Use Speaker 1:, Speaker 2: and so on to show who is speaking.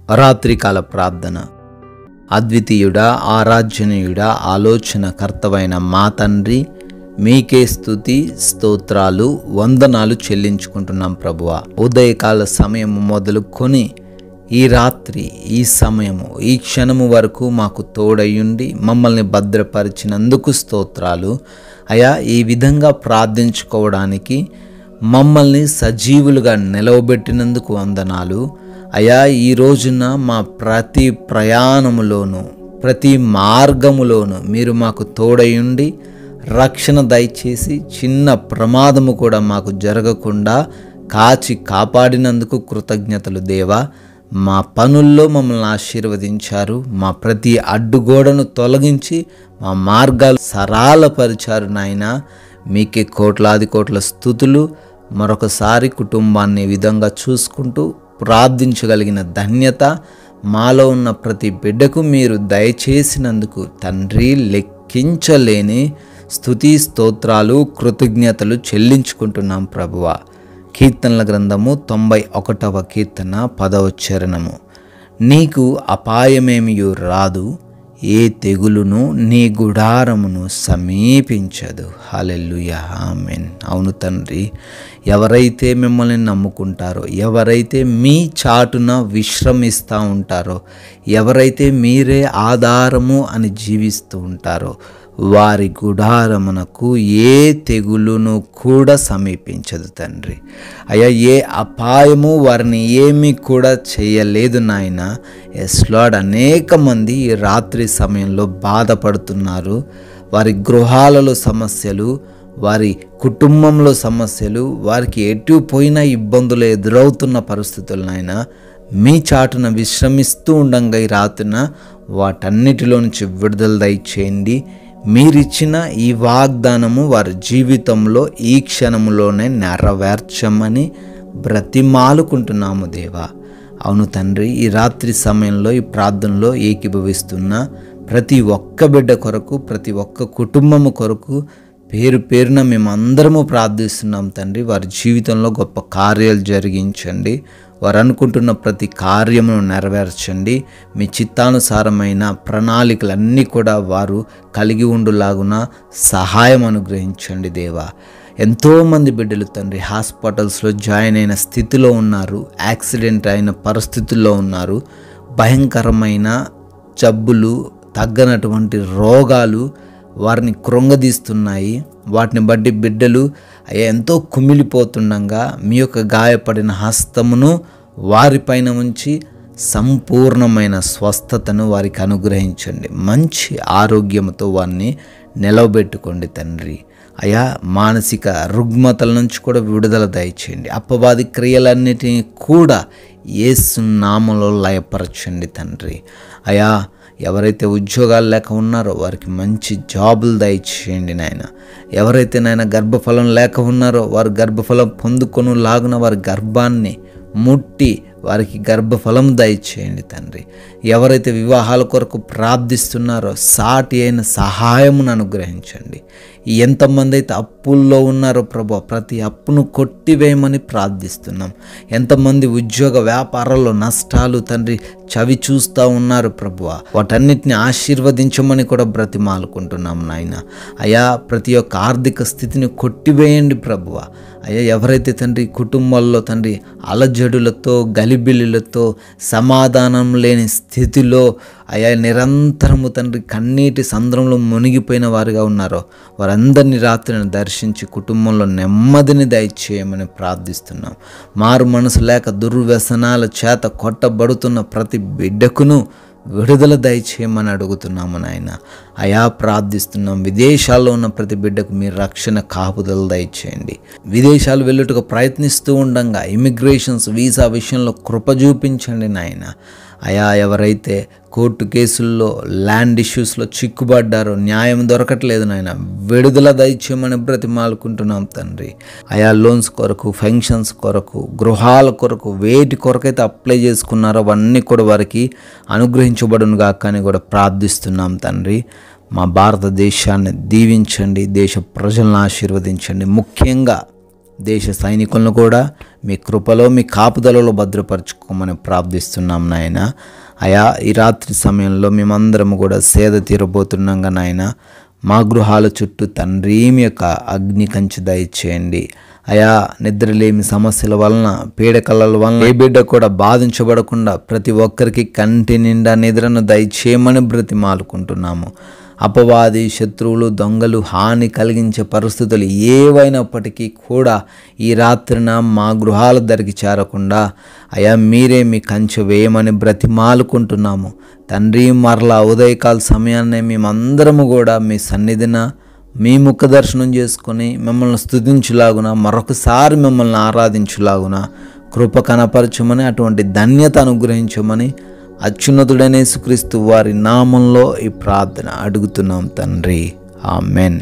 Speaker 1: రాత్రికాల ప్రార్థన. అద్వితీయుడా, ఆరాధ్యనీయుడా, ఆలోచనకర్తవైన మా తండ్రి, మీకే స్తుతి స్తోత్రాలు వందనాలు చెల్లించుకుంటున్నాం ప్రభువా. ఉదయకాల సమయం మొదలుకొని ఈ రాత్రి, ఈ సమయము, ఈ క్షణము వరకు మాకు తోడయ్యుండి మమ్మల్ని భద్రపరిచినందుకు స్తోత్రాలు అయా. ఈ విధంగా ప్రార్థించుకోవడానికి మమ్మల్ని సజీవులుగా నిలవబెట్టినందుకు వందనాలు అయా. ఈ రోజున మా ప్రతి ప్రయాణములోను, ప్రతి మార్గములోను మీరు మాకు తోడయుండి రక్షణ దయచేసి చిన్న ప్రమాదము కూడా మాకు జరగకుండా కాచి కాపాడినందుకు కృతజ్ఞతలు దేవా. మా పనుల్లో మమ్మల్ని ఆశీర్వదించారు, మా ప్రతి అడ్డుగోడను తొలగించి మా మార్గాలు సరళపరిచారు నాయనా. మీకే కోట్లాది కోట్ల స్తుతులు. మరొకసారి కుటుంబాన్ని ఈ విధంగా చూసుకుంటూ ప్రార్థించగలిగిన ధన్యత మాలో ఉన్న ప్రతి బిడ్డకు మీరు దయచేసినందుకు తండ్రి లెక్కించలేని స్తుతి స్తోత్రాలు కృతజ్ఞతలు చెల్లించుకుంటున్నాం ప్రభువా. కీర్తనల గ్రంథము 91వ కీర్తన 10వ చరణము. నీకు అపాయమేమియు రాదు, ఏ తెగులును నీ గుడారమును సమీపించదు. హల్లెలూయా, ఆమేన్. అవును తండ్రి, ఎవరైతే మిమ్మల్ని నమ్ముకుంటారో, ఎవరైతే మీ చాటున విశ్రమిస్తూ ఉంటారో, ఎవరైతే మీరే ఆధారము అని జీవిస్తూ ఉంటారో వారి గుడారమునకు ఏ తెగులును కూడా సమీపించదు తండ్రి. అయ్యా, ఏ అపాయము వారిని ఏమీ కూడా చేయలేదు నాయన. ఎస్ లార్డ్, అనేక మంది ఈ రాత్రి సమయంలో బాధపడుతున్నారు. వారి గృహాలలో సమస్యలు, వారి కుటుంబంలో సమస్యలు, వారికి ఎటు పోయినా ఇబ్బందులు ఎదురవుతున్న పరిస్థితులు నాయన. మీ చాటున విశ్రమిస్తూ ఉండంగా ఈ రాత్రిన వాటన్నిటిలో నుంచి విడుదల దయచేయండి. మీరిచ్చిన ఈ వాగ్దానము వారి జీవితంలో ఈ క్షణంలోనే నెరవేర్చమని బ్రతిమాలుకుంటున్నాము దేవా. అవును తండ్రి, ఈ రాత్రి సమయంలో ఈ ప్రార్థనలో ఏకీభవిస్తున్న ప్రతి ఒక్క బిడ్డ కొరకు, ప్రతి ఒక్క కుటుంబము కొరకు పేరు పేరున మేమందరము ప్రార్థిస్తున్నాం తండ్రి. వారి జీవితంలో గొప్ప కార్యాలు జరిగించండి. వారు అనుకుంటున్న ప్రతి కార్యమును నెరవేర్చండి. మీ చిత్తానుసారమైన ప్రణాళికలన్నీ కూడా వారు కలిగి ఉండులాగున సహాయం అనుగ్రహించండి దేవా. ఎంతోమంది బిడ్డలు తండ్రి హాస్పిటల్స్లో జాయిన్ అయిన స్థితిలో ఉన్నారు, యాక్సిడెంట్ అయిన పరిస్థితుల్లో ఉన్నారు. భయంకరమైన జబ్బులు, తగ్గనటువంటి రోగాలు వారిని కృంగదీస్తున్నాయి. వాటిని బట్టి బిడ్డలు ఎంతో కుమిలిపోతుండగా మీ యొక్క గాయపడిన హస్తమును వారిపైన ఉంచి సంపూర్ణమైన స్వస్థతను వారికి అనుగ్రహించండి. మంచి ఆరోగ్యంతో వారిని నిలవబెట్టుకోండి తండ్రి. అయా, మానసిక రుగ్మతల నుంచి కూడా విడుదల దయచేయండి. అపవాది క్రియలన్నిటినీ కూడా యేసు నామములో లయపరచండి తండ్రి. అయా, ఎవరైతే ఉద్యోగాలు లేక ఉన్నారో వారికి మంచి జాబులు దయచేయండి నాయన. ఎవరైతే నాయన గర్భఫలం లేక ఉన్నారో వారు గర్భఫలం పొందుకొను లాగున వారి గర్భాన్ని ముట్టి వారికి గర్భఫలం దయచేయండి తండ్రి. ఎవరైతే వివాహాల కొరకు ప్రార్థిస్తున్నారో సాటి అయిన సహాయమును అనుగ్రహించండి. ఎంతమంది అయితే అప్పుల్లో ఉన్నారో ప్రభు, ప్రతి అప్పును కొట్టివేయమని ప్రార్థిస్తున్నాం. ఎంతమంది ఉద్యోగ వ్యాపారాల్లో నష్టాలు తండ్రి చవి చూస్తూ ఉన్నారు ప్రభువ, వాటన్నిటిని ఆశీర్వదించమని కూడా బ్రతిమాలుకుంటున్నాం నాయన. అయా, ప్రతి ఒక్క ఆర్థిక స్థితిని కొట్టివేయండి ప్రభువ. అయ్యా, ఎవరైతే తండ్రి కుటుంబాల్లో తండ్రి అలజడులతో, గలిబిలిలతో, సమాధానం లేని స్థితిలో అయా నిరంతరము తండ్రి కన్నీటి సంద్రంలో మునిగిపోయిన వారుగా ఉన్నారో వారందరినీ రాత్రిని దర్శించి కుటుంబంలో నెమ్మదిని దయచేయమని ప్రార్థిస్తున్నాం. మారు మనసు లేక దుర్వ్యసనాల చేత కొట్టబడుతున్న ప్రతి బిడ్డకును విడుదల దయచేయమని అడుగుతున్నాము నాయన. అయా, ప్రార్థిస్తున్నాం. విదేశాల్లో ఉన్న ప్రతి బిడ్డకు మీరు రక్షణ కాపుదలు దయచేయండి. విదేశాలు వెళ్ళుటకు ప్రయత్నిస్తూ ఉండగా ఇమిగ్రేషన్స్, వీసా విషయంలో కృప చూపించండి నాయన. అయా, ఎవరైతే కోర్టు కేసుల్లో, ల్యాండ్ ఇష్యూస్లో చిక్కుబడ్డారో, న్యాయం దొరకట్లేదు నాయన, విడుదల దయచేయమని బ్రతిమాలుకుంటున్నాం తండ్రి. అయా, లోన్స్ కొరకు, ఫంక్షన్స్ కొరకు, గృహాల కొరకు, వేటి కొరకైతే అప్లై చేసుకున్నారో అవన్నీ కూడా వారికి అనుగ్రహించబడును గాక అని కూడా ప్రార్థిస్తున్నాం తండ్రి. మా భారతదేశాన్ని దీవించండి, దేశ ప్రజలను ఆశీర్వదించండి. ముఖ్యంగా దేశ సైనికులను కూడా మీ కృపలో మీ కాపుదలలో భద్రపరచుకోమని ప్రార్థిస్తున్నాం నాయన. అయా ఈ రాత్రి సమయంలో మేమందరము కూడా సేద తీరబోతున్నాగా నాయన, మా గృహాల చుట్టూ తండ్రి మీ యొక్క అగ్ని కంచె దయచేయండి. అయా నిద్రలేమి సమస్యల వలన, పీడకల వలన ఏ బిడ్డ కూడా బాధించబడకుండా ప్రతి ఒక్కరికి కంటి నిండా నిద్రను దయచేయమని బ్రతిమాలుకుంటున్నాము. అపవాది, శత్రువులు, దొంగలు హాని కలిగించే పరిస్థితులు ఏవైనప్పటికీ కూడా ఈ రాత్రిన మా గృహాల దగ్గరికి చేరకుండా అయా మీరే మీ కంచె వేయమని బ్రతిమాలుకుంటున్నాము తండ్రి. మరలా ఉదయకాల సమయాన్నే మేమందరము కూడా మీ సన్నిధిన మీ ముఖ దర్శనం చేసుకొని మిమ్మల్ని స్తుతించులాగున, మరొకసారి మిమ్మల్ని ఆరాధించులాగున కృప కనపరచమని, అటువంటి ధన్యత అనుగ్రహించమని అత్యున్నతుడైన యేసుక్రీస్తు వారి నామంలో ఈ ప్రార్థన అడుగుతున్నాం తండ్రి. ఆమెన్.